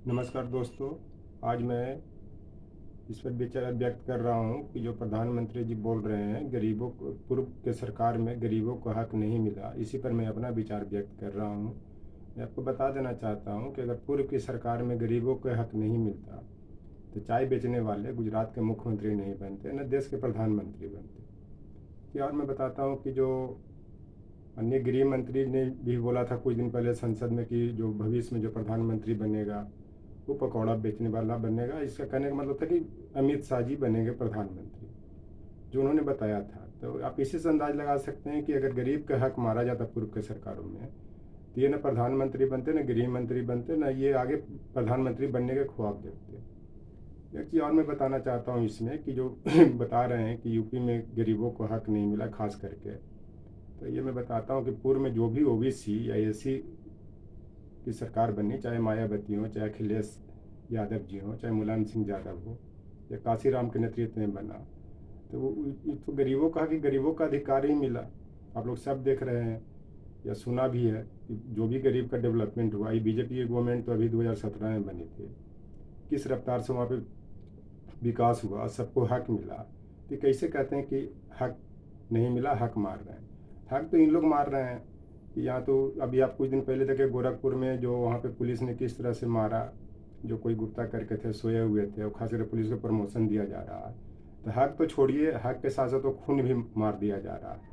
नमस्कार दोस्तों। आज मैं इस पर विचार व्यक्त कर रहा हूँ कि जो प्रधानमंत्री जी बोल रहे हैं गरीबों को पूर्व के सरकार में गरीबों को हक नहीं मिला, इसी पर मैं अपना विचार व्यक्त कर रहा हूँ। मैं आपको बता देना चाहता हूँ कि अगर पूर्व की सरकार में गरीबों को हक नहीं मिलता तो चाय बेचने वाले गुजरात के मुख्यमंत्री नहीं बनते, न देश के प्रधानमंत्री बनते। कि और मैं बताता हूँ कि जो अन्य गृह मंत्री ने भी बोला था कुछ दिन पहले संसद में कि जो भविष्य में जो प्रधानमंत्री बनेगा वो पकौड़ा बेचने वाला बनेगा। इसका कहने का मतलब था कि अमित शाह जी बनेंगे प्रधानमंत्री, जो उन्होंने बताया था। तो आप इसी से अंदाज लगा सकते हैं कि अगर गरीब का हक मारा जाता पूर्व के सरकारों में तो ये न प्रधानमंत्री बनते, न गृह मंत्री बनते, न ये आगे प्रधानमंत्री बनने के ख्वाब देखते। एक चीज़ और मैं बताना चाहता हूँ इसमें कि जो बता रहे हैं कि यूपी में गरीबों को हक नहीं मिला खास करके, तो ये मैं बताता हूँ कि पूर्व में जो भी ओबीसी या एसी की सरकार बनी, चाहे मायावती हो, चाहे अखिलेश यादव जी हो, चाहे मुलायम सिंह यादव हो, या काशीराम के नेतृत्व में बना, तो तो गरीबों का कि गरीबों का अधिकार ही मिला। आप लोग सब देख रहे हैं या सुना भी है कि जो भी गरीब का डेवलपमेंट हुआ, ये बीजेपी की गवर्नमेंट तो अभी 2017 में बनी थी, किस रफ्तार से वहाँ पे विकास हुआ, सबको हक मिला। तो कैसे कहते हैं कि हक नहीं मिला, हक मार रहे हैं? हक तो इन लोग मार रहे हैं कि यहाँ तो अभी आप कुछ दिन पहले देखे गोरखपुर में जो वहाँ पे पुलिस ने किस तरह से मारा, जो कोई गुप्ता करके थे सोए हुए थे, और खासकर पुलिस को प्रमोशन दिया जा रहा है। तो हक तो छोड़िए, हक के साथ साथ तो खून भी मार दिया जा रहा है।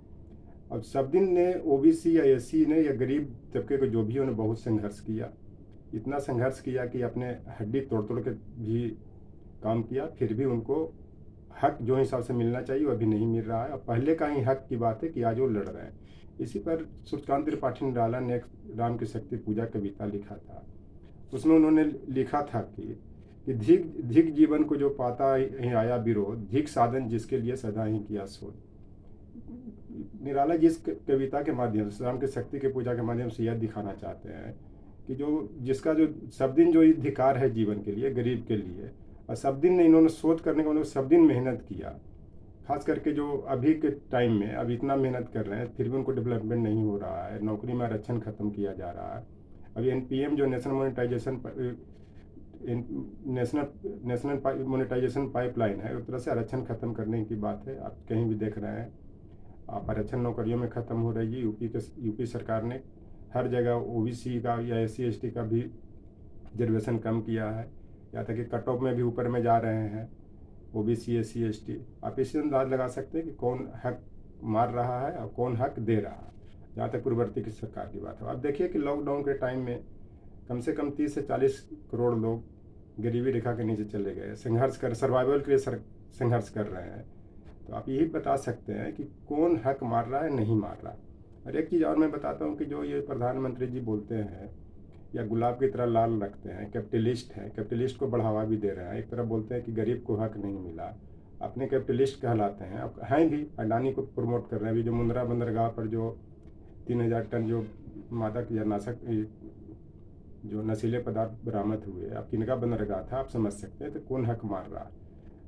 अब सब दिन ने ओबीसी या एससी ने या गरीब तबके को जो भी उन्होंने बहुत संघर्ष किया, इतना संघर्ष किया कि अपने हड्डी तोड़ तोड़ के भी काम किया, फिर भी उनको हक जो हिसाब से मिलना चाहिए वो अभी नहीं मिल रहा है। और पहले का ही हक की बात है कि आज वो लड़ रहे हैं। इसी पर सूर्यकांत त्रिपाठी निराला ने एक राम की शक्ति पूजा कविता लिखा था। उसमें उन्होंने लिखा था कि धिक धिक जीवन को जो पाता ही आया विरोध, धिक साधन जिसके लिए सदा ही किया शोध। निराला जी इस कविता के माध्यम से, राम की शक्ति के पूजा के माध्यम से यह दिखाना चाहते हैं कि जो जिसका जो सब दिन जो अधिकार है जीवन के लिए, गरीब के लिए, और सब दिन ने इन्होंने शोध करने का मतलब सब दिन मेहनत किया। खास करके जो अभी के टाइम में अब इतना मेहनत कर रहे हैं फिर भी उनको डेवलपमेंट नहीं हो रहा है, नौकरी में आरक्षण खत्म किया जा रहा है। अभी एनपीएम जो नेशनल मोनेटाइजेशन पाइपलाइन है, उस तरह से आरक्षण खत्म करने की बात है। आप कहीं भी देख रहे हैं, आप आरक्षण नौकरियों में ख़त्म हो रही है। यूपी सरकार ने हर जगह ओबीसी का या एससी एसटी का भी रिजर्वेशन कम किया है, यहाँ तक कि कट ऑफ में भी ऊपर में जा रहे हैं ओबीसी एससी एसटी। आप इससे अंदाज लगा सकते हैं कि कौन हक मार रहा है और कौन हक दे रहा है, जहाँ तक पूर्ववर्ती की सरकार की बात है। आप देखिए कि लॉकडाउन के टाइम में कम से कम 30 से 40 करोड़ लोग गरीबी रेखा के नीचे चले गए, संघर्ष कर सर्वाइवल के लिए संघर्ष कर रहे हैं। तो आप यही बता सकते हैं कि कौन हक मार रहा है, नहीं मार रहा। और एक चीज़ और मैं बताता हूँ कि जो ये प्रधानमंत्री जी बोलते हैं या गुलाब की तरह लाल रखते हैं, कैपिटलिस्ट हैं, कैपिटलिस्ट को बढ़ावा भी दे रहे हैं। एक तरफ बोलते हैं कि गरीब को हक नहीं मिला, अपने कैपिटलिस्ट कहलाते हैं, अब हैं भी, अडानी को प्रमोट कर रहे हैं। अभी जो मुंद्रा बंदरगाह पर जो 3000 टन जो मादक या नाशक जो नशीले पदार्थ बरामद हुए, अब किनका बंदरगाह था, आप समझ सकते हैं तो कौन हक मार रहा है।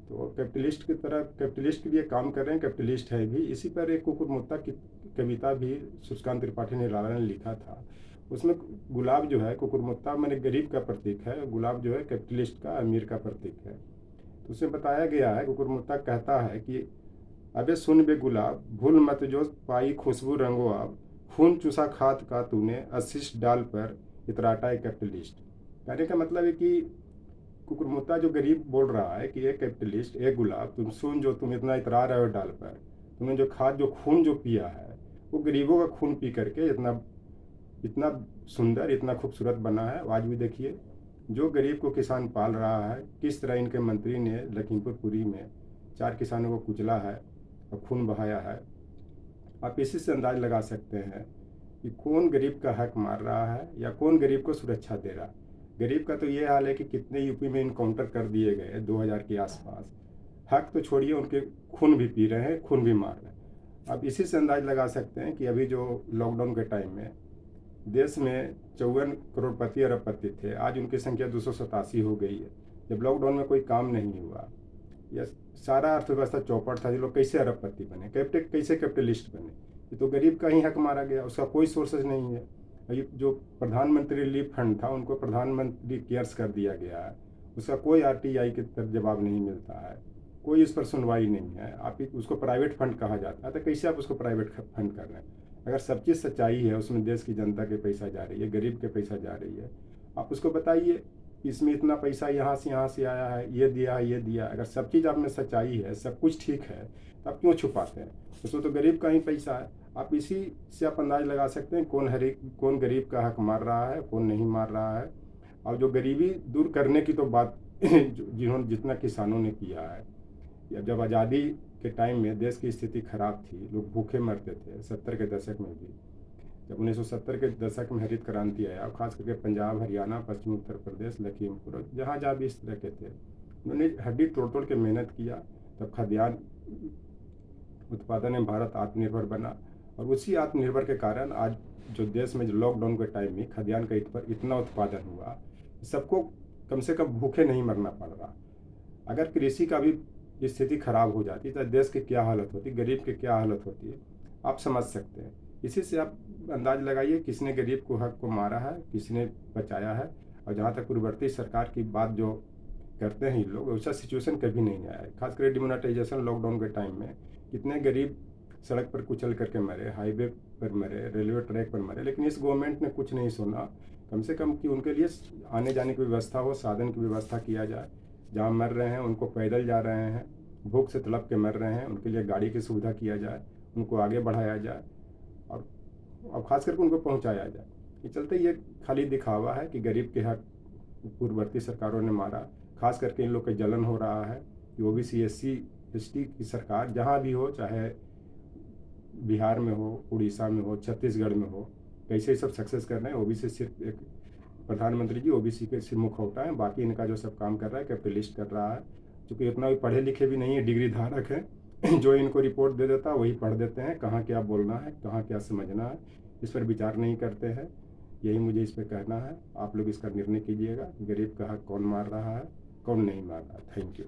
तो कैपिटलिस्ट की तरह कैपिटलिस्ट के लिए काम कर रहे हैं, कैपिटलिस्ट है भी। इसी पर एक कुकुरमुत्ता की कविता भी सूर्यकांत त्रिपाठी निराला ने लिखा था। उसमें गुलाब जो है, कुकुरमुत्ता मैंने गरीब का प्रतीक है, गुलाब जो है कैपिटलिस्ट का, अमीर का प्रतीक है। तो उसमें बताया गया है, कुकुरमुत्ता कहता है कि अबे सुन बे गुलाब, भूल मत जो पाई खुशबू रंगो आप, खून चूसा खात का तूने अशिष्ट डाल पर इतराटा कैपिटलिस्ट। कहने का मतलब है कि कुकुरमुत्ता जो गरीब बोल रहा है कि एक कैपिटलिस्ट, एक गुलाब, तुम सुन जो तुम इतना इतरा रहे हो डाल पर, तुमने जो खाद जो खून जो पिया है वो गरीबों का खून पी करके इतना इतना सुंदर, इतना खूबसूरत बना है। आज भी देखिए जो गरीब को किसान पाल रहा है, किस तरह इनके मंत्री ने लखीमपुर पुरी में 4 किसानों को कुचला है और खून बहाया है। आप इसी से अंदाज लगा सकते हैं कि कौन गरीब का हक मार रहा है या कौन गरीब को सुरक्षा दे रहा है। गरीब का तो ये हाल है कि कितने यूपी में इनकाउंटर कर दिए गए 2000 के आसपास। हक तो छोड़िए, उनके खून भी पी रहे हैं, खून भी मार रहे हैं। अब इसी से अंदाज लगा सकते हैं कि अभी जो लॉकडाउन के टाइम में देश में 54 करोड़पति अरबपति थे, आज उनकी संख्या 287 हो गई है। जब लॉकडाउन में कोई काम नहीं हुआ या सारा अर्थव्यवस्था चौपट था, ये लोग कैसे अरबपति बने, कैसे कैपिटलिस्ट बने? ये तो गरीब का ही हक मारा गया, उसका कोई सोर्सेज नहीं है। ये जो प्रधानमंत्री रिलीफ फंड था उनको प्रधानमंत्री केयर्स कर दिया गया है, उसका कोई आरटीआई की तरफ जवाब नहीं मिलता है, कोई इस पर सुनवाई नहीं है। आप उसको प्राइवेट फंड कहा जाता है, तो कैसे आप उसको प्राइवेट फंड कर रहे हैं? अगर सब चीज़ सच्चाई है, उसमें देश की जनता के पैसा जा रही है, गरीब के पैसा जा रही है, आप उसको बताइए इसमें इतना पैसा यहाँ से आया है, ये दिया है, ये दिया है। अगर सब चीज़ आप में सच्चाई है, सब कुछ ठीक है, तो आप क्यों छुपाते हैं? उसमें तो गरीब का ही पैसा है। आप इसी से आप अंदाज लगा सकते हैं कौन गरीब का हक मार रहा है, कौन नहीं मार रहा है। और जो गरीबी दूर करने की तो बात जिन्होंने जितना किसानों ने किया है, या जब आज़ादी के टाइम में देश की स्थिति खराब थी, लोग भूखे मरते थे 70 के दशक में भी। जब 1970 के दशक में हरित क्रांति आया, और खास करके पंजाब, हरियाणा, पश्चिमी उत्तर प्रदेश, लखीमपुर, जहाँ जहाँ भी इस तरह के थे, उन्होंने हड्डी तोड़ तोड़ के मेहनत किया, तब खाद्यान्न उत्पादन में भारत आत्मनिर्भर बना। और उसी आत्मनिर्भर के कारण आज जो देश में जो लॉकडाउन के टाइम में खाद्यान्न का इतना उत्पादन हुआ, सबको कम से कम भूखे नहीं मरना पड़ रहा। अगर कृषि का भी स्थिति खराब हो जाती तो देश की क्या हालत होती, गरीब की क्या हालत होती है, आप समझ सकते हैं। इसी से आप अंदाज लगाइए किसने गरीब को हक को मारा है, किसने बचाया है। और जहाँ तक पूर्ववर्ती सरकार की बात जो करते हैं ये लोग, वैसा सिचुएशन कभी नहीं आया है। खासकर डिमोनेटाइजेशन लॉकडाउन के टाइम में कितने गरीब सड़क पर कुचल करके मरे, हाईवे पर मरे, रेलवे ट्रैक पर मरे, लेकिन इस गवर्नमेंट ने कुछ नहीं सुना। कम से कम कि उनके लिए आने जाने की व्यवस्था हो, साधन की व्यवस्था किया जाए। जहाँ मर रहे हैं उनको पैदल जा रहे हैं, भूख से तड़प के मर रहे हैं, उनके लिए गाड़ी की सुविधा किया जाए, उनको आगे बढ़ाया जाए और ख़ास करके उनको पहुंचाया जाए। ये चलते ये खाली दिखावा है कि गरीब के हक पूर्ववर्ती सरकारों ने मारा। खास करके इन लोग का जलन हो रहा है कि ओबीसी SC ST की सरकार जहाँ भी हो, चाहे बिहार में हो, उड़ीसा में हो, छत्तीसगढ़ में हो, कैसे सब सक्सेस कर रहे हैं। ओबीसी सिर्फ एक प्रधानमंत्री जी ओबीसी के सिर्फ मुखौटा है, बाकी इनका जो सब काम कर रहा है कैपिटलिस्ट कर रहा है। क्योंकि इतना भी पढ़े लिखे भी नहीं है, डिग्री धारक है जो इनको रिपोर्ट दे देता है वही पढ़ देते हैं, कहाँ क्या बोलना है, कहाँ क्या समझना है, इस पर विचार नहीं करते हैं। यही मुझे इस पर कहना है। आप लोग इसका निर्णय कीजिएगा, गरीब का हक कौन मार रहा है, कौन नहीं मार रहा है। Thank you.